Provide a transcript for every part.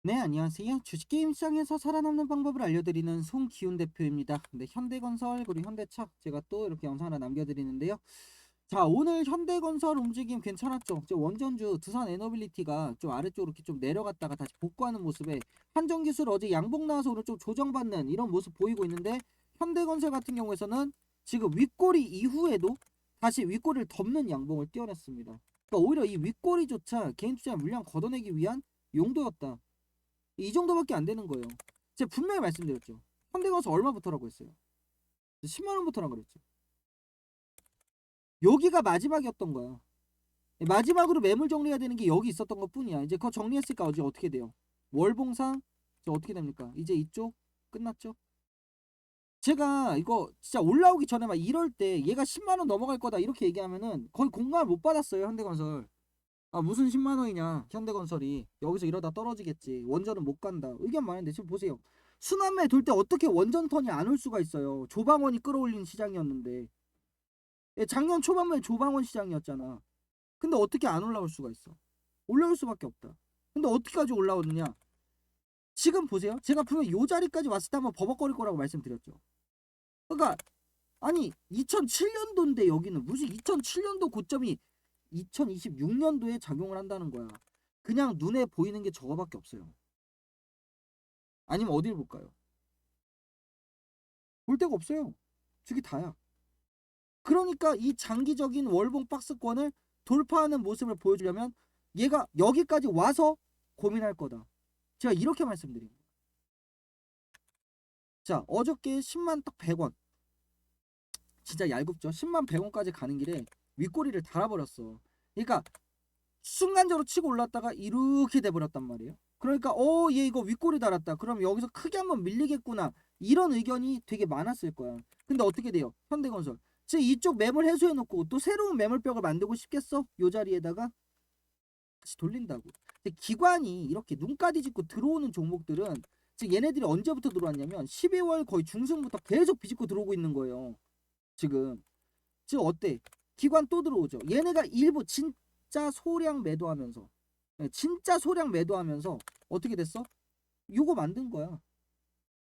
네, 안녕하세요. 주식게임 시장에서 살아남는 방법을 알려드리는 송기훈 대표입니다. 네, 현대건설 그리고 현대차 제가 또 이렇게 영상 하나 남겨드리는데요. 자, 오늘 현대건설 움직임 괜찮았죠? 원전주 두산 에너빌리티가 좀 아래쪽으로 이렇게 좀 내려갔다가 다시 복구하는 모습에 한정기술 어제 양봉 나와서 오늘 좀 조정받는 이런 모습 보이고 있는데, 현대건설 같은 경우에서는 지금 윗꼬리 이후에도 다시 윗꼬리를 덮는 양봉을 띄워냈습니다. 그러니까 오히려 이 윗꼬리조차 개인 투자 물량 걷어내기 위한 용도였다. 이 정도밖에 안 되는 거예요. 제가 분명히 말씀드렸죠. 현대건설 얼마부터라고 했어요? 10만 원부터라고 그랬죠. 여기가 마지막이었던 거야. 마지막으로 매물 정리해야 되는 게 여기 있었던 것 뿐이야. 이제 그거 정리했으니까 어제 어떻게 돼요? 월봉상 이제 어떻게 됩니까? 이제 이쪽 끝났죠? 제가 이거 진짜 올라오기 전에 막 이럴 때 얘가 10만 원 넘어갈 거다 이렇게 얘기하면은 거의 공감을 못 받았어요, 현대건설. 아, 무슨 10만 원이냐, 현대건설이 여기서 이러다 떨어지겠지, 원전은 못 간다, 의견 많은데 지금 보세요. 순환매 돌 때 어떻게 원전 턴이 안 올 수가 있어요. 조방원이 끌어올린 시장이었는데. 예, 작년 초반부에 조방원 시장이었잖아. 근데 어떻게 안 올라올 수가 있어? 올라올 수밖에 없다. 근데 어떻게까지 올라오느냐? 지금 보세요. 제가 분명 요 자리까지 왔을 때 한번 버벅거릴 거라고 말씀드렸죠. 그러니까 아니 2007년도인데 여기는 무슨 2007년도 고점이 2026년도에 작용을 한다는 거야. 그냥 눈에 보이는 게 저거밖에 없어요. 아니면 어딜 볼까요? 볼 데가 없어요. 저게 다야. 그러니까 이 장기적인 월봉 박스권을 돌파하는 모습을 보여주려면 얘가 여기까지 와서 고민할 거다. 제가 이렇게 말씀드립니다. 자, 어저께 10만 딱 100원. 진짜 얄궂죠. 10만 100원까지 가는 길에 윗꼬리를 달아버렸어. 그러니까 순간적으로 치고 올랐다가 이렇게 돼버렸단 말이에요. 그러니까 얘 이거 윗골이 달았다, 그럼 여기서 크게 한번 밀리겠구나, 이런 의견이 되게 많았을 거야. 근데 어떻게 돼요? 현대건설 즉 이쪽 매물 해소해놓고 또 새로운 매물벽을 만들고 싶겠어? 요 자리에다가 다시 돌린다고. 근데 기관이 이렇게 눈까지 짚고 들어오는 종목들은 즉 얘네들이 언제부터 들어왔냐면 12월 거의 중순부터 계속 비집고 들어오고 있는 거예요 지금. 즉 어때? 기관 또 들어오죠. 얘네가 일부 진짜 소량 매도하면서, 진짜 소량 매도하면서 어떻게 됐어? 요거 만든 거야.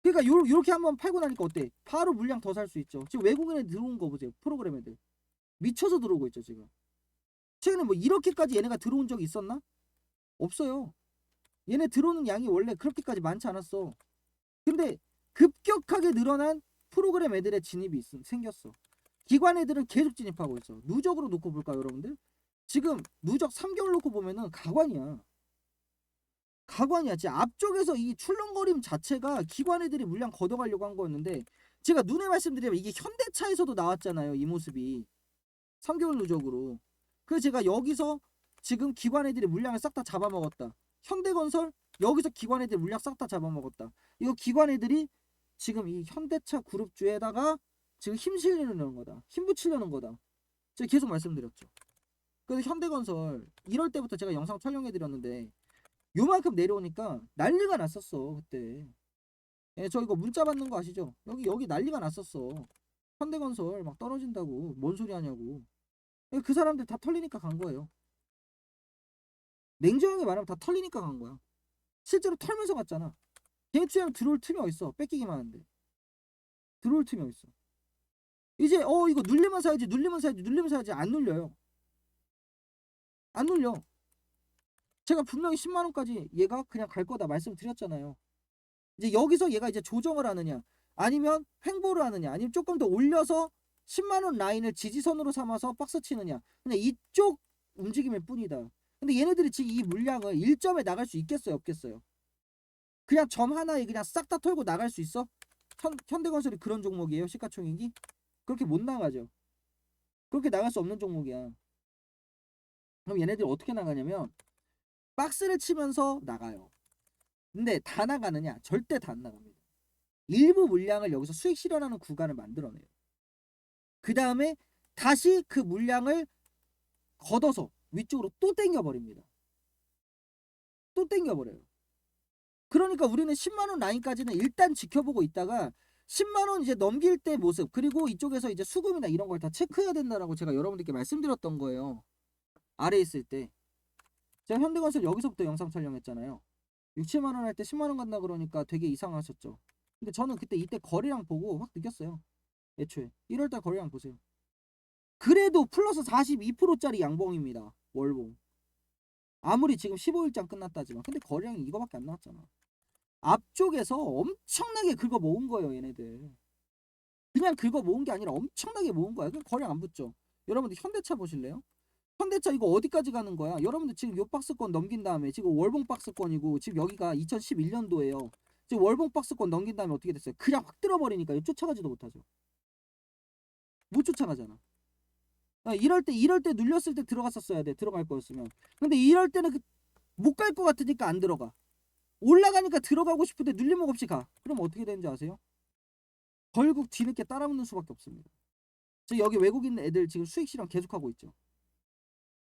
그러니까 요렇게 한번 팔고 나니까 어때? 바로 물량 더 살 수 있죠. 지금 외국인에 들어온 거 보세요. 프로그램 애들 미쳐서 들어오고 있죠 지금. 최근에 뭐 이렇게까지 얘네가 들어온 적이 있었나? 없어요. 얘네 들어오는 양이 원래 그렇게까지 많지 않았어. 근데 급격하게 늘어난 프로그램 애들의 진입이 생겼어. 기관 애들은 계속 진입하고 있어. 누적으로 놓고 볼까요, 여러분들? 지금 누적 3개월 놓고 보면은 가관이야. 가관이야. 진짜 앞쪽에서 이 출렁거림 자체가 기관 애들이 물량 걷어가려고 한 거였는데, 제가 눈에 말씀드리면 이게 현대차에서도 나왔잖아요, 이 모습이. 3개월 누적으로. 그래서 제가 여기서 지금 기관 애들이 물량을 싹 다 잡아먹었다. 현대건설 여기서 기관 애들 물량 싹 다 잡아먹었다. 이거 기관 애들이 지금 이 현대차 그룹주에다가 지금 힘 실리려는 거다. 힘 붙이려는 거다. 제가 계속 말씀드렸죠. 그래서 현대건설 이럴 때부터 제가 영상 촬영해드렸는데 요만큼 내려오니까 난리가 났었어 그때. 예, 저 이거 문자 받는 거 아시죠? 여기 난리가 났었어. 현대건설 막 떨어진다고 뭔 소리 하냐고. 예, 그 사람들 다 털리니까 간 거예요. 냉정하게 말하면 다 털리니까 간 거야. 실제로 털면서 갔잖아. 개인 투자는 들어올 틈이 어딨어. 뺏기기만 하는데 들어올 틈이 어딨어. 이제 이거 눌리면 사야지, 눌리면 사야지, 눌리면 사야지. 안 눌려요. 안 눌려. 제가 분명히 10만원까지 얘가 그냥 갈 거다 말씀드렸잖아요. 이제 여기서 얘가 이제 조정을 하느냐, 아니면 횡보를 하느냐, 아니면 조금 더 올려서 10만원 라인을 지지선으로 삼아서 박스 치느냐, 그냥 이쪽 움직임일 뿐이다. 근데 얘네들이 지금 이 물량을 1점에 나갈 수 있겠어요, 없겠어요? 그냥 점 하나에 그냥 싹 다 털고 나갈 수 있어? 현대건설이 그런 종목이에요, 시가총액이? 그렇게 못 나가죠. 그렇게 나갈 수 없는 종목이야. 그럼 얘네들이 어떻게 나가냐면 박스를 치면서 나가요. 근데 다 나가느냐? 절대 다 안 나갑니다. 일부 물량을 여기서 수익 실현하는 구간을 만들어내요. 그 다음에 다시 그 물량을 걷어서 위쪽으로 또 땡겨버립니다. 또 땡겨버려요. 그러니까 우리는 10만원 라인까지는 일단 지켜보고 있다가 10만원 이제 넘길 때 모습, 그리고 이쪽에서 이제 수급이나 이런 걸 다 체크해야 된다라고 제가 여러분들께 말씀드렸던 거예요. 아래 있을 때. 제가 현대건설 여기서부터 영상 촬영했잖아요. 6, 7만 원 할 때 10만 원 간다 그러니까 되게 이상하셨죠. 근데 저는 그때 이때 거래량 보고 확 느꼈어요. 애초에 1월달 거래량 보세요. 그래도 플러스 42%짜리 양봉입니다. 월봉. 아무리 지금 15일장 끝났다지만 근데 거래량이 이거밖에 안 나왔잖아. 앞쪽에서 엄청나게 긁어 모은 거예요, 얘네들. 그냥 긁어 모은 게 아니라 엄청나게 모은 거야. 그냥 거래량 안 붙죠. 여러분들 현대차 보실래요? 현대차 이거 어디까지 가는 거야? 여러분들 지금 요 박스권 넘긴 다음에 지금 월봉 박스권이고 지금 여기가 2011년도예요. 지금 월봉 박스권 넘긴 다음에 어떻게 됐어요? 그냥 확 들어버리니까 쫓아가지도 못하죠. 못 쫓아가잖아. 이럴 때 눌렸을 때 들어갔었어야 돼. 들어갈 거였으면. 근데 이럴 때는 못 갈 것 같으니까 안 들어가. 올라가니까 들어가고 싶은데 눌림목 없이 가. 그럼 어떻게 되는지 아세요? 결국 뒤늦게 따라붙는 수밖에 없습니다. 저 여기 외국인 애들 지금 수익 실현 계속하고 있죠.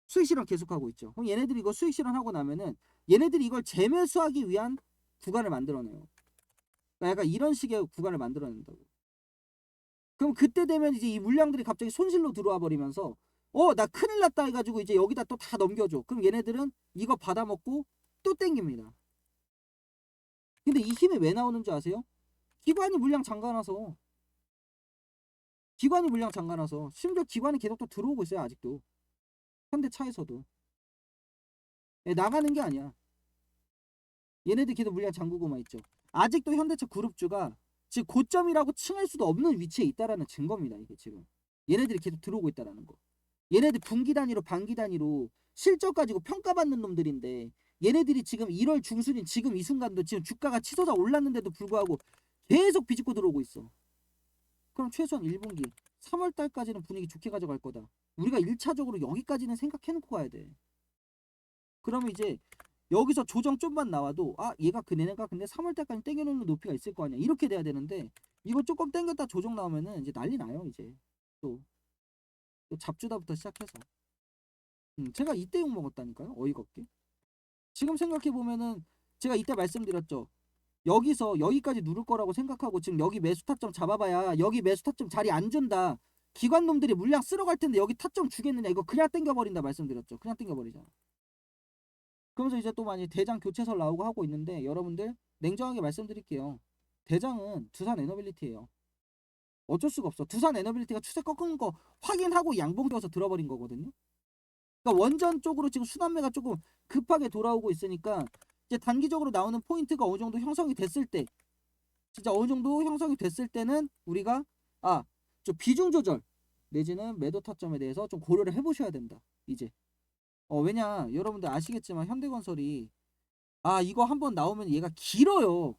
수익 실현 계속하고 있죠. 그럼 얘네들이 이거 수익 실현하고 나면은 얘네들이 이걸 재매수하기 위한 구간을 만들어내요. 그러니까 약간 이런 식의 구간을 만들어낸다고. 그럼 그때 되면 이제 이 물량들이 갑자기 손실로 들어와 버리면서 나 큰일 났다 해가지고 이제 여기다 또 다 넘겨줘. 그럼 얘네들은 이거 받아먹고 또 땡깁니다. 근데 이 힘이 왜 나오는 줄 아세요? 기관이 물량 잠가놔서. 기관이 물량 잠가놔서. 심지어 기관이 계속 또 들어오고 있어요. 아직도. 현대차에서도. 나가는 게 아니야. 얘네들 계속 물량 잠그고만 있죠. 아직도 현대차 그룹주가 지금 고점이라고 칭할 수도 없는 위치에 있다라는 증거입니다. 이게 지금. 얘네들이 계속 들어오고 있다라는 거. 얘네들 분기 단위로 반기 단위로 실적 가지고 평가받는 놈들인데 얘네들이 지금 1월 중순인 지금 이 순간도 지금 주가가 치솟아 올랐는데도 불구하고 계속 비집고 들어오고 있어. 그럼 최소한 1분기 3월 달까지는 분위기 좋게 가져갈 거다. 우리가 1차적으로 여기까지는 생각해놓고 가야 돼. 그러면 이제 여기서 조정 좀만 나와도 얘가 얘네가 근데 3월 달까지 땡겨놓는 높이가 있을 거 아니야. 이렇게 돼야 되는데 이거 조금 땡겼다 조정 나오면은 이제 난리 나요. 이제 또 잡주다부터 시작해서 제가 이때 욕먹었다니까요. 어이가 없게. 지금 생각해보면은 제가 이때 말씀드렸죠. 여기서 여기까지 누를 거라고 생각하고 지금 여기 매수 타점 잡아봐야 여기 매수 타점 자리 안 준다. 기관놈들이 물량 쓸어갈 텐데 여기 타점 주겠느냐. 이거 그냥 땡겨버린다 말씀드렸죠. 그냥 땡겨버리잖아. 그러면서 이제 또 많이 대장 교체설 나오고 하고 있는데 여러분들 냉정하게 말씀드릴게요. 대장은 두산 에너빌리티예요. 어쩔 수가 없어. 두산 에너빌리티가 추세 꺾은 거 확인하고 양봉되어서 들어버린 거거든요. 그러니까 원전 쪽으로 지금 순환매가 조금 급하게 돌아오고 있으니까 이제 단기적으로 나오는 포인트가 어느 정도 형성이 됐을 때 진짜 어느 정도 형성이 됐을 때는 우리가 좀 비중 조절 내지는 매도 타점에 대해서 좀 고려를 해보셔야 된다. 이제 왜냐 여러분들 아시겠지만 현대건설이 이거 한번 나오면 얘가 길어요.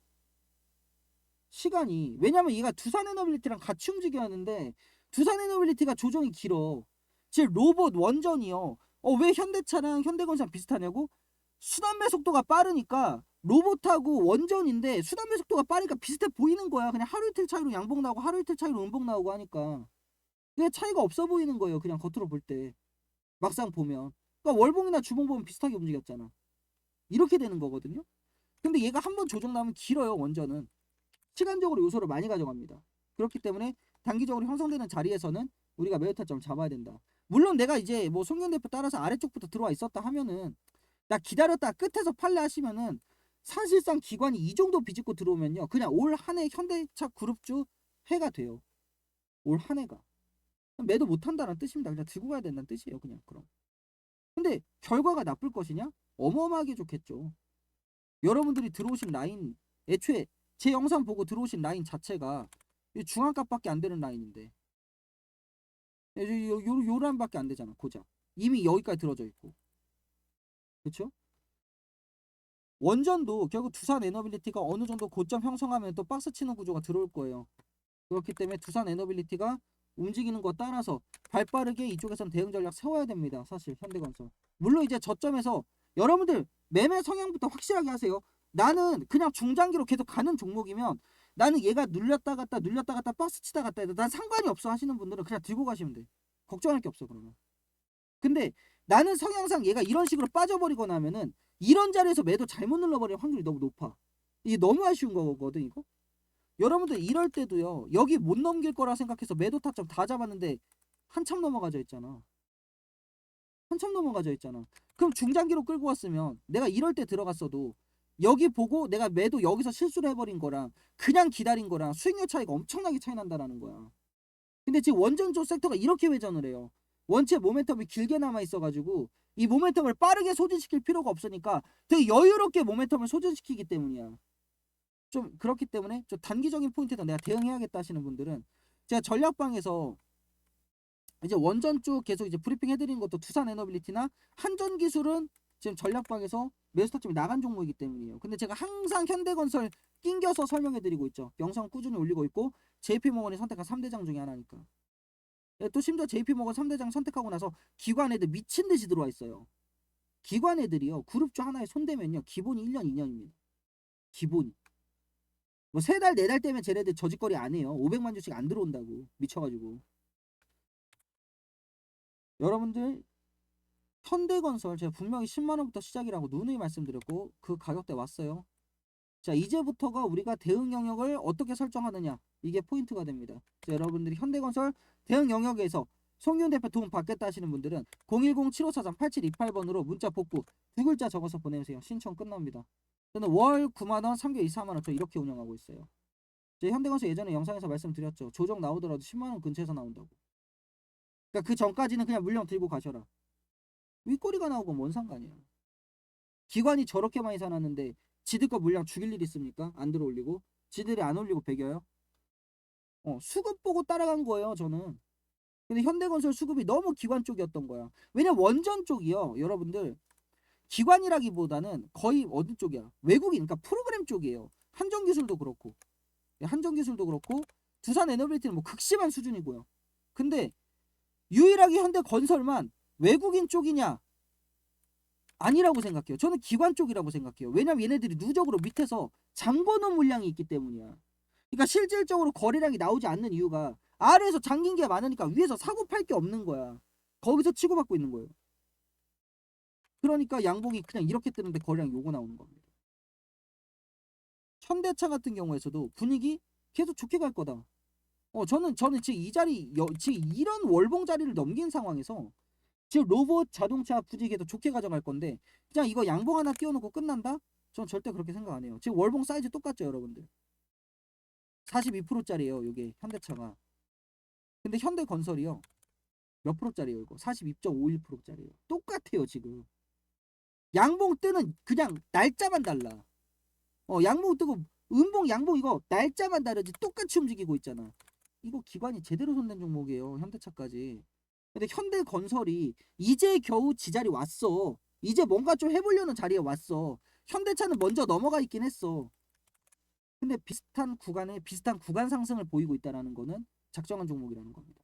시간이. 왜냐면 얘가 두산에너빌리티랑 같이 움직여야 하는데 두산에너빌리티가 조정이 길어. 즉 로봇 원전이요. 왜 현대차랑 현대건설 비슷하냐고? 순환매 속도가 빠르니까 로봇하고 원전인데 순환매 속도가 빠르니까 비슷해 보이는 거야. 그냥 하루 이틀 차이로 양봉 나오고 하루 이틀 차이로 음봉 나오고 하니까. 그게 차이가 없어 보이는 거예요. 그냥 겉으로 볼 때. 막상 보면. 그러니까 월봉이나 주봉 보면 비슷하게 움직였잖아. 이렇게 되는 거거든요. 근데 얘가 한번 조정 나오면 길어요. 원전은. 시간적으로 요소를 많이 가져갑니다. 그렇기 때문에 단기적으로 형성되는 자리에서는 우리가 매우 타점을 잡아야 된다. 물론 내가 이제 뭐 송현 대표 따라서 아래쪽부터 들어와 있었다 하면은 나 기다렸다 끝에서 팔래 하시면은 사실상 기관이 이 정도 비집고 들어오면요. 그냥 올 한 해 현대차 그룹주 해가 돼요. 올 한 해가. 매도 못한다는 뜻입니다. 그냥 들고 가야 된다는 뜻이에요. 그냥 그럼. 근데 결과가 나쁠 것이냐? 어마어마하게 좋겠죠. 여러분들이 들어오신 라인 애초에 제 영상 보고 들어오신 라인 자체가 중앙값밖에 안 되는 라인인데 요 라인밖에 안 되잖아. 고작 이미 여기까지 들어져 있고 그쵸? 원전도 결국 두산 에너빌리티가 어느 정도 고점 형성하면 또 박스 치는 구조가 들어올 거예요. 그렇기 때문에 두산 에너빌리티가 움직이는 거 따라서 발빠르게 이쪽에서는 대응 전략 세워야 됩니다. 사실 현대건설. 물론 이제 저점에서 여러분들 매매 성향부터 확실하게 하세요. 나는 그냥 중장기로 계속 가는 종목이면 나는 얘가 눌렸다 갔다 눌렸다 갔다 박스 치다 갔다 해도 난 상관이 없어 하시는 분들은 그냥 들고 가시면 돼. 걱정할 게 없어 그러면. 근데 나는 성향상 얘가 이런 식으로 빠져버리거나 하면은 이런 자리에서 매도 잘못 눌러버릴 확률이 너무 높아. 이게 너무 아쉬운 거거든 이거. 여러분들 이럴 때도요. 여기 못 넘길 거라 생각해서 매도 타점 다 잡았는데 한참 넘어가져 있잖아. 한참 넘어가져 있잖아. 그럼 중장기로 끌고 왔으면 내가 이럴 때 들어갔어도 여기 보고 내가 매도 여기서 실수를 해버린 거랑 그냥 기다린 거랑 수익률 차이가 엄청나게 차이 난다라는 거야. 근데 지금 원전조 섹터가 이렇게 회전을 해요. 원체 모멘텀이 길게 남아 있어가지고 이 모멘텀을 빠르게 소진시킬 필요가 없으니까 되게 여유롭게 모멘텀을 소진시키기 때문이야. 좀 그렇기 때문에 좀 단기적인 포인트에서 내가 대응해야겠다 하시는 분들은 제가 전략방에서 이제 원전 쪽 계속 이제 브리핑 해드리는 것도 두산 에너빌리티나 한전 기술은 지금 전략방에서 매수타점이 나간 종목이기 때문이에요. 근데 제가 항상 현대건설 낑겨서 설명해드리고 있죠. 영상 꾸준히 올리고 있고 JP모건이 선택한 3대장 중에 하나니까. 또 심지어 JP모건 3대장 선택하고 나서 기관 애들 미친 듯이 들어와 있어요. 기관 애들이요. 그룹주 하나에 손대면요. 기본이 1년, 2년입니다. 기본이. 뭐 3달, 4달 때면 쟤네들 저짓거리 안 해요. 500만 주씩 안 들어온다고. 미쳐가지고. 여러분들 현대건설 제가 분명히 10만원부터 시작이라고 누누이 말씀드렸고 그 가격대 왔어요. 자, 이제부터가 우리가 대응 영역을 어떻게 설정하느냐, 이게 포인트가 됩니다. 자, 여러분들이 현대건설 대응 영역에서 송기훈 대표 도움 받겠다 하시는 분들은 010-7543-8728번으로 문자 복구 2글자 적어서 보내주세요. 신청 끝납니다. 저는 월 9만원, 3개월 24만원 저 이렇게 운영하고 있어요. 제 현대건설 예전에 영상에서 말씀드렸죠. 조정 나오더라도 10만원 근처에서 나온다고. 그러니까 그 전까지는 그냥 물량 들고 가셔라. 윗꼬리가 나오고 뭔 상관이야. 기관이 저렇게 많이 사놨는데 지들 거 물량 죽일 일 있습니까? 안 들어 올리고 지들이 안 올리고 배겨요? 수급 보고 따라간 거예요 저는. 근데 현대건설 수급이 너무 기관 쪽이었던 거야. 왜냐면 원전 쪽이요 여러분들 기관이라기보다는 거의 어디 쪽이야, 외국인, 그러니까 프로그램 쪽이에요. 한전기술도 그렇고 두산 에너빌리티는 뭐 극심한 수준이고요. 근데 유일하게 현대건설만 외국인 쪽이냐? 아니라고 생각해요. 저는 기관 쪽이라고 생각해요. 왜냐면 얘네들이 누적으로 밑에서 잠궈놓은 물량이 있기 때문이야. 그러니까 실질적으로 거래량이 나오지 않는 이유가 아래에서 잠긴 게 많으니까 위에서 사고 팔 게 없는 거야. 거기서 치고받고 있는 거예요. 그러니까 양봉이 그냥 이렇게 뜨는데 거래량 요거 나오는 겁니다. 현대차 같은 경우에서도 분위기 계속 좋게 갈 거다. 저는 지금 이 자리 지금 이런 월봉 자리를 넘긴 상황에서 지금 로봇 자동차 분위기 계속 좋게 가져갈 건데 그냥 이거 양봉 하나 띄워놓고 끝난다? 전 절대 그렇게 생각 안 해요. 지금 월봉 사이즈 똑같죠 여러분들. 42%짜리예요 이게 현대차가. 근데 현대건설이요 몇 프로짜리예요 이거? 42.51%짜리예요. 똑같아요 지금. 양봉 뜨는 그냥 날짜만 달라. 양봉 뜨고 음봉 양봉 이거 날짜만 다르지 똑같이 움직이고 있잖아. 이거 기관이 제대로 손댄 종목이에요 현대차까지. 근데 현대건설이 이제 겨우 지자리 왔어. 이제 뭔가 좀 해보려는 자리에 왔어. 현대차는 먼저 넘어가 있긴 했어. 근데 비슷한 구간에 비슷한 구간 상승을 보이고 있다는 거는 작정한 종목이라는 겁니다.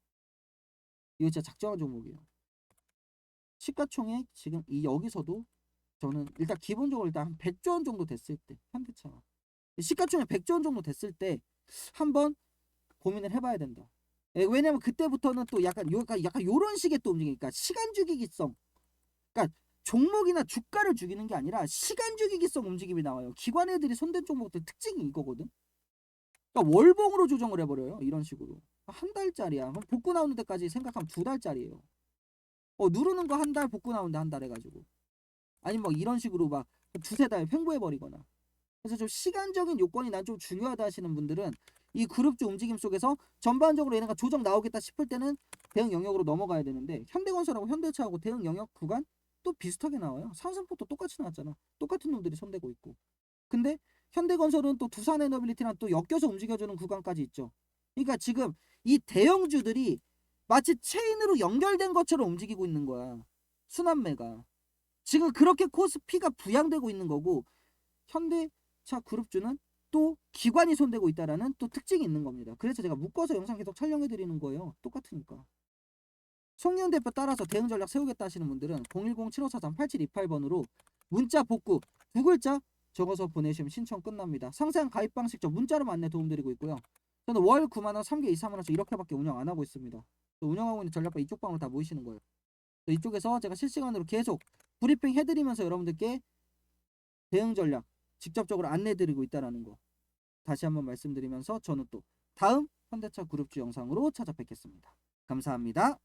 이거 진짜 작정한 종목이에요. 시가총액 지금 이 여기서도 저는 일단 기본적으로 일단 한 100조 원 정도 됐을 때 현대차가 시가총액 100조 원 정도 됐을 때 한번 고민을 해봐야 된다. 왜냐면 그때부터는 또 약간 요런 식의 또 움직이니까 시간 주기기성. 그러니까 종목이나 주가를 죽이는 게 아니라 시간 주기기성 움직임이 나와요. 기관 애들이 손댄 종목들 특징이 이거거든. 그러니까 월봉으로 조정을 해버려요. 이런 식으로. 한 달짜리야. 그럼 복구 나오는 데까지 생각하면 2달짜리예요. 누르는 거 한 달, 복구 나오는데 한 달 해가지고. 아니 뭐 이런 식으로 막 두세 달 횡보해버리거나. 그래서 좀 시간적인 요건이 난 좀 중요하다 하시는 분들은 이 그룹주 움직임 속에서 전반적으로 얘네가 조정 나오겠다 싶을 때는 대응 영역으로 넘어가야 되는데 현대건설하고 현대차하고 대응 영역 구간 또 비슷하게 나와요. 상승폭도 똑같이 나왔잖아. 똑같은 놈들이 손대고 있고. 근데 현대건설은 또 두산에너빌리티랑 또 엮여서 움직여주는 구간까지 있죠. 그러니까 지금 이 대형주들이 마치 체인으로 연결된 것처럼 움직이고 있는 거야. 순환매가. 지금 그렇게 코스피가 부양되고 있는 거고 현대차 그룹주는 또 기관이 손대고 있다라는 또 특징이 있는 겁니다. 그래서 제가 묶어서 영상 계속 촬영해 드리는 거예요. 똑같으니까. 송기훈 대표 따라서 대응 전략 세우겠다 하시는 분들은 010-7543-8728번으로 문자 복구 2글자 적어서 보내시면 신청 끝납니다. 상세한 가입 방식 저 문자로 안내 도움드리고 있고요. 저는 월 9만원, 3개월 23만원씩 이렇게밖에 운영 안 하고 있습니다. 운영하고 있는 전략가 이쪽 방으로 다 모이시는 거예요. 이쪽에서 제가 실시간으로 계속 브리핑 해드리면서 여러분들께 대응 전략 직접적으로 안내드리고 있다는 거 다시 한번 말씀드리면서 저는 또 다음 현대차 그룹주 영상으로 찾아뵙겠습니다. 감사합니다.